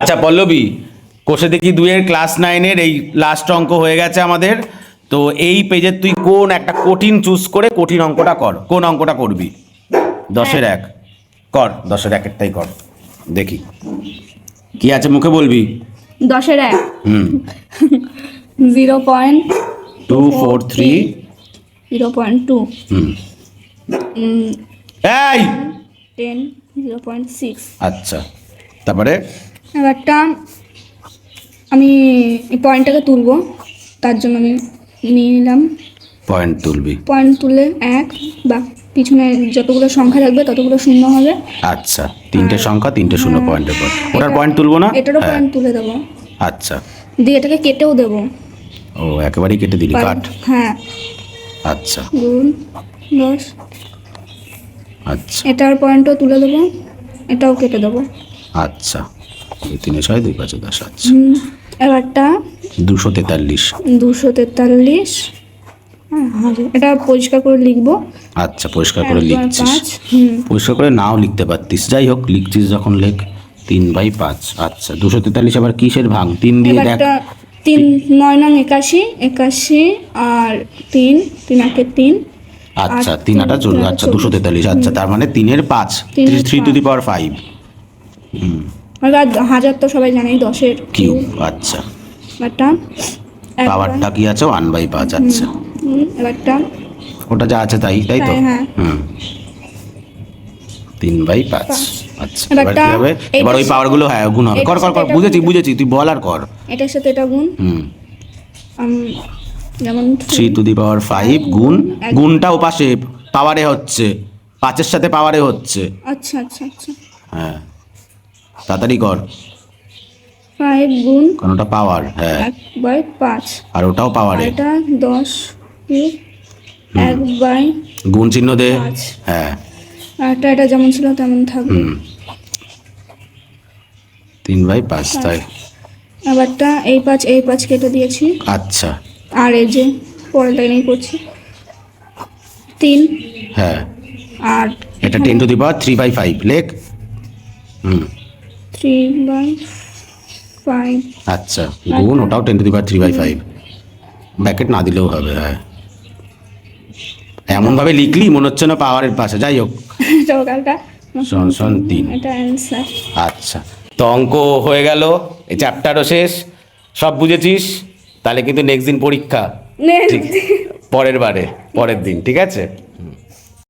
আচ্ছা পল্লবী, কোষে দেখি 2-এর ক্লাস 9-এর এই লাস্ট অঙ্ক হয়ে গেছে আমাদের। তো এই পেজে তুই কোন একটা কঠিন চুজ করে কঠিন অঙ্কটা কর। কোন অঙ্কটা করবি? 10-এর 1 কর, 10-এর 1-এরটাই কর, দেখি কি আছে মুখে বলবি। 10-এর 1 0.243 0.2 এই 10 0.6। আচ্ছা, তারপরে এবারটা আমি এই পয়েন্টটাকে তুলবো, তার জন্য আমি নিয়ে নিলাম পয়েন্ট তুলবি। পয়েন্ট তুলে 1 বা পিছনে যতগুলো সংখ্যা থাকবে ততগুলো শূন্য হবে। আচ্ছা, 3টে সংখ্যা 3টে শূন্য পয়েন্টের পর ওটার পয়েন্ট তুলবো না? এটারও পয়েন্ট তুলে দেবো। আচ্ছা, দিয়ে এটাকে কেটেও দেবো। ও একেবারেই কেটে দিলি, কাট। হ্যাঁ, আচ্ছা গুণ 10। আচ্ছা এটার পয়েন্টও তুলে দেবো, এটাও কেটে দেবো। আচ্ছা, 3 6 2 5 10। আচ্ছা, এবারটা 243। 243। হ্যাঁ, এটা পরিষ্কার করে লিখবো। আচ্ছা, পরিষ্কার করে লিখছিস? 5। পরিষ্কার করে নাও লিখতে পারতিস, যাই হোক লিখছিস যখন লেখ। 3/5। আচ্ছা, 243 আবার কিসের ভাগ? 3 দিয়ে দেখ। এবারটা 3 9 নং 81, 81 আর 3 3 8 3। আচ্ছা, 3 8 14। আচ্ছা 243। আচ্ছা, তার মানে 3-এর 5, 3 টু দি পাওয়ার 5 এবার হাজার তো সবাই জানেই 10-এর কিউব। আচ্ছা, এবারটা পাওয়ারটা কি আছে? 1/5। আচ্ছা, এবারটা ওটা যা আছে তাই, তাই তো? হ্যাঁ। 3/5। আচ্ছা, এবার এবারটা কি হবে? এবার ওই পাওয়ারগুলো হ্যাঁ গুণ হবে। কর কর কর, বুঝেছি বুঝেছি, তুই বল আর কর। এটার সাথে এটা গুণ। যেমন 3 টু দি পাওয়ার 5 গুণ, গুণটা ও পাশে পাওয়ারে হচ্ছে, 5-এর সাথে পাওয়ারে হচ্ছে। আচ্ছা আচ্ছা আচ্ছা, হ্যাঁ, তাড়াতাড়ি কর, 5 গুণ কারণ ওটা পাওয়ার। হ্যাঁ, 1/5 আর ওটাও পাওয়ারে। এটা 10 কিউব 1/5। গুণ চিহ্ন দে। হ্যাঁ, আর এটা যেমন ছিল তেমন থাকবে। 3/5 তাই। এবারটা এই 5 কেটে দিয়েছি। আচ্ছা, আর এই যে পরের লাইনেই করছি 3। হ্যাঁ, আর এটা 10 টু দি পাওয়ার 3/5 লেখ। 3/5। আচ্ছা, গুণ ওটাও 10 টু দি পাওয়ার 3/5, ব্র্যাকেট না দিলেও হবে। হ্যাঁ, এমন ভাবে লিখলি মনে হচ্ছে না পাওয়ারের পাশে। যাই হোক, সকালটা সন 3। এটা অ্যান্সার। আচ্ছা, তো অঙ্ক হয়ে গেল, এই চ্যাপ্টারও শেষ, সব বুঝেছিস। তাহলে কিন্তু নেক্সট দিন পরীক্ষা, ঠিক পরের দিন, ঠিক আছে?